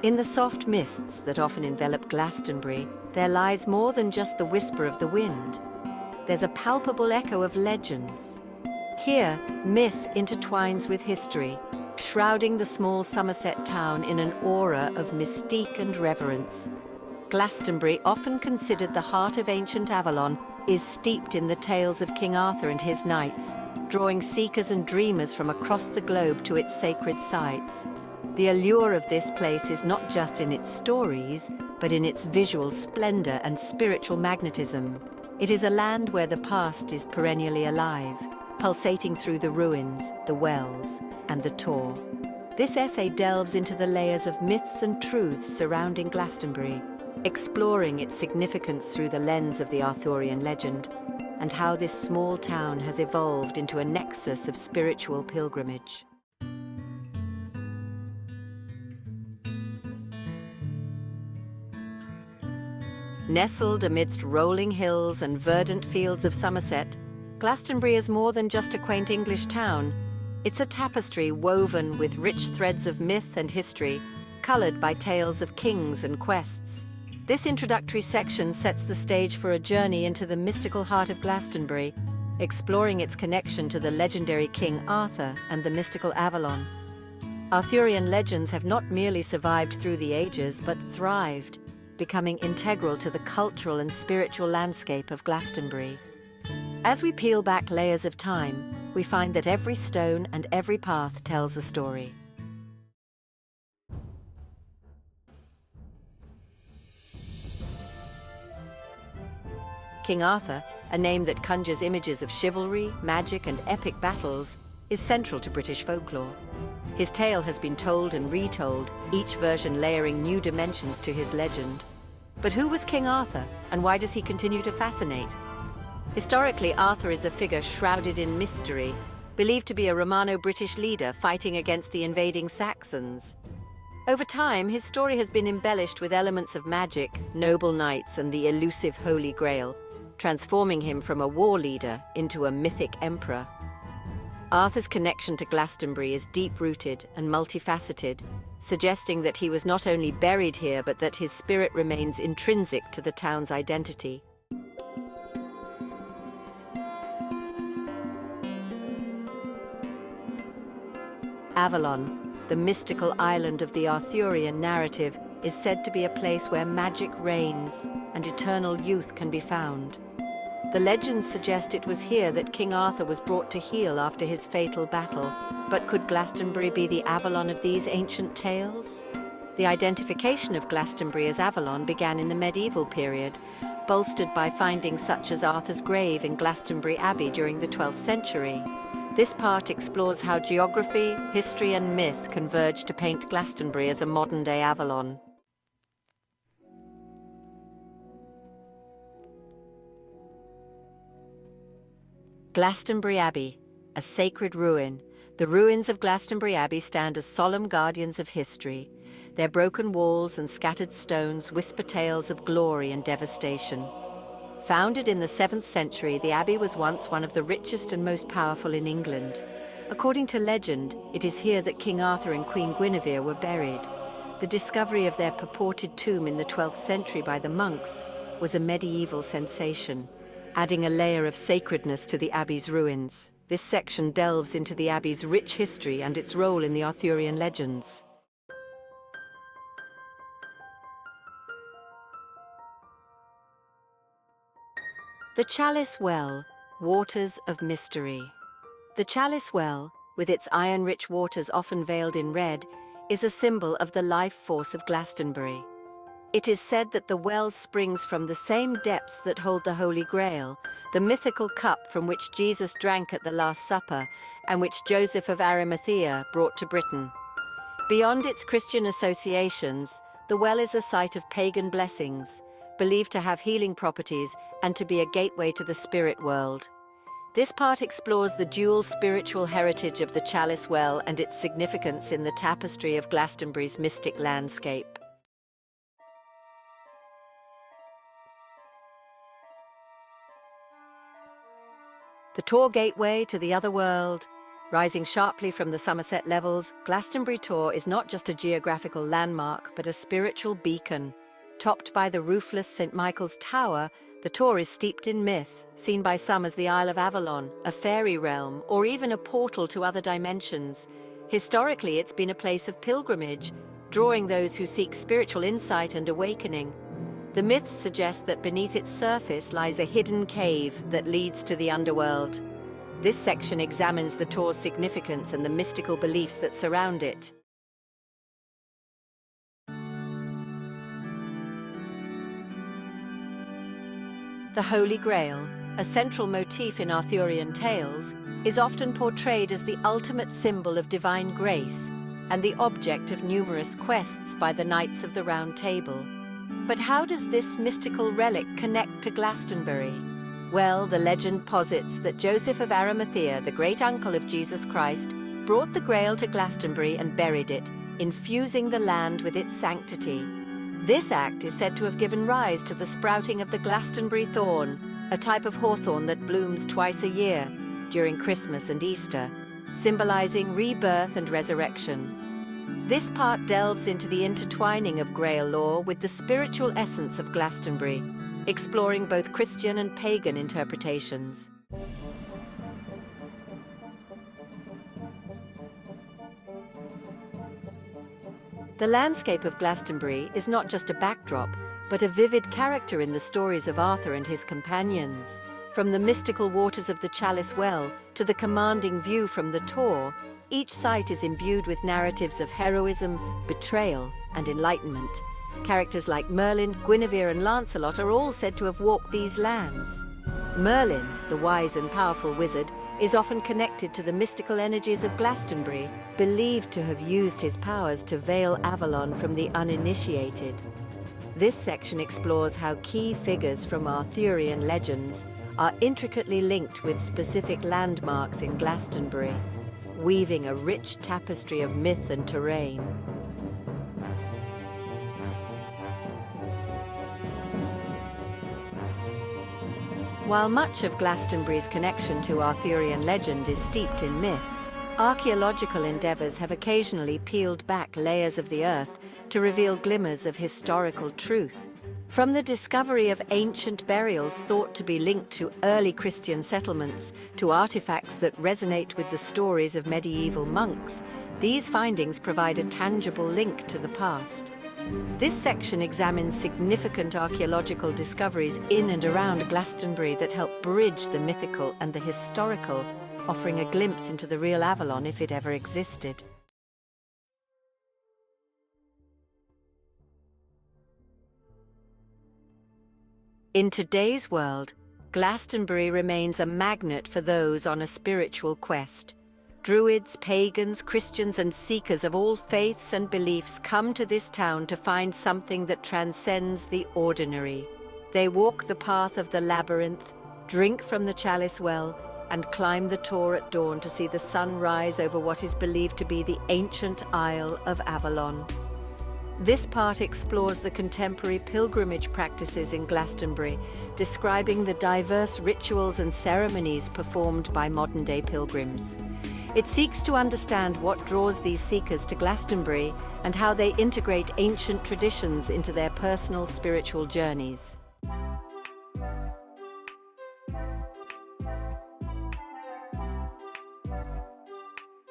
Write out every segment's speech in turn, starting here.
In the soft mists that often envelop Glastonbury, there lies more than just the whisper of the wind. There's a palpable echo of legends. Here, myth intertwines with history, shrouding the small Somerset town in an aura of mystique and reverence. Glastonbury, often considered the heart of ancient Avalon, is steeped in the tales of King Arthur and his knights, drawing seekers and dreamers from across the globe to its sacred sites. The allure of this place is not just in its stories, but in its visual splendor and spiritual magnetism. It is a land where the past is perennially alive, pulsating through the ruins, the wells, and the Tor. This essay delves into the layers of myths and truths surrounding Glastonbury, exploring its significance through the lens of the Arthurian legend, and how this small town has evolved into a nexus of spiritual pilgrimage. Nestled amidst rolling hills and verdant fields of Somerset, Glastonbury is more than just a quaint English town. It's a tapestry woven with rich threads of myth and history, coloured by tales of kings and quests. This introductory section sets the stage for a journey into the mystical heart of Glastonbury, exploring its connection to the legendary King Arthur and the mystical Avalon. Arthurian legends have not merely survived through the ages, but thrived, becoming integral to the cultural and spiritual landscape of Glastonbury. As we peel back layers of time, we find that every stone and every path tells a story. King Arthur, a name that conjures images of chivalry, magic, and epic battles, is central to British folklore. His tale has been told and retold, each version layering new dimensions to his legend. But who was King Arthur, and why does he continue to fascinate? Historically, Arthur is a figure shrouded in mystery, believed to be a Romano-British leader fighting against the invading Saxons. Over time, his story has been embellished with elements of magic, noble knights, and the elusive Holy Grail, transforming him from a war leader into a mythic emperor. Arthur's connection to Glastonbury is deep-rooted and multifaceted, suggesting that he was not only buried here, but that his spirit remains intrinsic to the town's identity. Avalon, the mystical island of the Arthurian narrative, is said to be a place where magic reigns and eternal youth can be found. The legends suggest it was here that King Arthur was brought to heel after his fatal battle. But could Glastonbury be the Avalon of these ancient tales? The identification of Glastonbury as Avalon began in the medieval period, bolstered by findings such as Arthur's grave in Glastonbury Abbey during the 12th century. This part explores how geography, history, and myth converge to paint Glastonbury as a modern-day Avalon. Glastonbury Abbey, a sacred ruin. The ruins of Glastonbury Abbey stand as solemn guardians of history. Their broken walls and scattered stones whisper tales of glory and devastation. Founded in the 7th century, the abbey was once one of the richest and most powerful in England. According to legend, it is here that King Arthur and Queen Guinevere were buried. The discovery of their purported tomb in the 12th century by the monks was a medieval sensation, adding a layer of sacredness to the abbey's ruins. This section delves into the abbey's rich history and its role in the Arthurian legends. The Chalice Well, Waters of Mystery. The Chalice Well, with its iron-rich waters often veiled in red, is a symbol of the life force of Glastonbury. It is said that the well springs from the same depths that hold the Holy Grail, the mythical cup from which Jesus drank at the Last Supper and which Joseph of Arimathea brought to Britain. Beyond its Christian associations, the well is a site of pagan blessings, believed to have healing properties and to be a gateway to the spirit world. This part explores the dual spiritual heritage of the Chalice Well and its significance in the tapestry of Glastonbury's mystic landscape. The Tor gateway to the other world. Rising sharply from the Somerset levels, Glastonbury Tor is not just a geographical landmark, but a spiritual beacon. Topped by the roofless St. Michael's Tower, the Tor is steeped in myth, seen by some as the Isle of Avalon, a fairy realm, or even a portal to other dimensions. Historically, it's been a place of pilgrimage, drawing those who seek spiritual insight and awakening. The myths suggest that beneath its surface lies a hidden cave that leads to the underworld. This section examines the Tor's significance and the mystical beliefs that surround it. The Holy Grail, a central motif in Arthurian tales, is often portrayed as the ultimate symbol of divine grace and the object of numerous quests by the Knights of the Round Table. But how does this mystical relic connect to Glastonbury? Well, the legend posits that Joseph of Arimathea, the great-uncle of Jesus Christ, brought the Grail to Glastonbury and buried it, infusing the land with its sanctity. This act is said to have given rise to the sprouting of the Glastonbury thorn, a type of hawthorn that blooms twice a year, during Christmas and Easter, symbolizing rebirth and resurrection. This part delves into the intertwining of Grail lore with the spiritual essence of Glastonbury, exploring both Christian and pagan interpretations. The landscape of Glastonbury is not just a backdrop, but a vivid character in the stories of Arthur and his companions. From the mystical waters of the Chalice Well to the commanding view from the Tor, each site is imbued with narratives of heroism, betrayal, and enlightenment. Characters like Merlin, Guinevere, and Lancelot are all said to have walked these lands. Merlin, the wise and powerful wizard, is often connected to the mystical energies of Glastonbury, believed to have used his powers to veil Avalon from the uninitiated. This section explores how key figures from Arthurian legends are intricately linked with specific landmarks in Glastonbury, weaving a rich tapestry of myth and terrain. While much of Glastonbury's connection to Arthurian legend is steeped in myth, archaeological endeavors have occasionally peeled back layers of the earth to reveal glimmers of historical truth. From the discovery of ancient burials thought to be linked to early Christian settlements to artifacts that resonate with the stories of medieval monks, these findings provide a tangible link to the past. This section examines significant archaeological discoveries in and around Glastonbury that help bridge the mythical and the historical, offering a glimpse into the real Avalon if it ever existed. In today's world, Glastonbury remains a magnet for those on a spiritual quest. Druids, pagans, Christians, and seekers of all faiths and beliefs come to this town to find something that transcends the ordinary. They walk the path of the labyrinth, drink from the Chalice Well, and climb the Tor at dawn to see the sun rise over what is believed to be the ancient Isle of Avalon. This part explores the contemporary pilgrimage practices in Glastonbury, describing the diverse rituals and ceremonies performed by modern-day pilgrims. It seeks to understand what draws these seekers to Glastonbury and how they integrate ancient traditions into their personal spiritual journeys.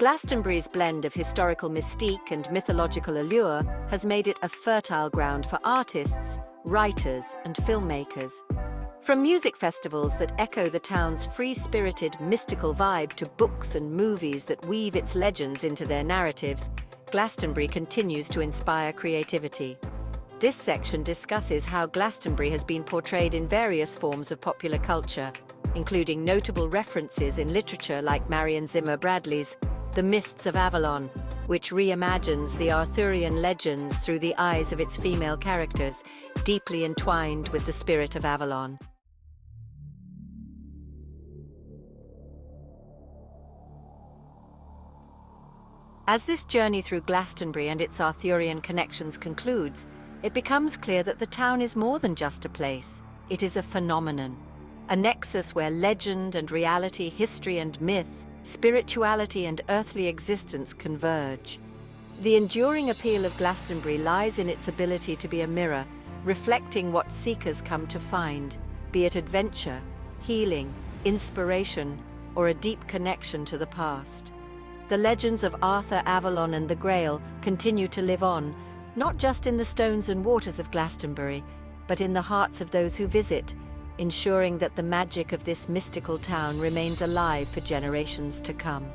Glastonbury's blend of historical mystique and mythological allure has made it a fertile ground for artists, writers, and filmmakers. From music festivals that echo the town's free-spirited, mystical vibe to books and movies that weave its legends into their narratives, Glastonbury continues to inspire creativity. This section discusses how Glastonbury has been portrayed in various forms of popular culture, including notable references in literature like Marion Zimmer Bradley's The Mists of Avalon, which reimagines the Arthurian legends through the eyes of its female characters, deeply entwined with the spirit of Avalon. As this journey through Glastonbury and its Arthurian connections concludes, it becomes clear that the town is more than just a place. It is a phenomenon, a nexus where legend and reality, history and myth spirituality and earthly existence converge. The enduring appeal of Glastonbury lies in its ability to be a mirror, reflecting what seekers come to find, be it adventure, healing, inspiration, or a deep connection to the past. The legends of Arthur, Avalon, and the Grail continue to live on, not just in the stones and waters of Glastonbury, but in the hearts of those who visit, ensuring that the magic of this mystical town remains alive for generations to come.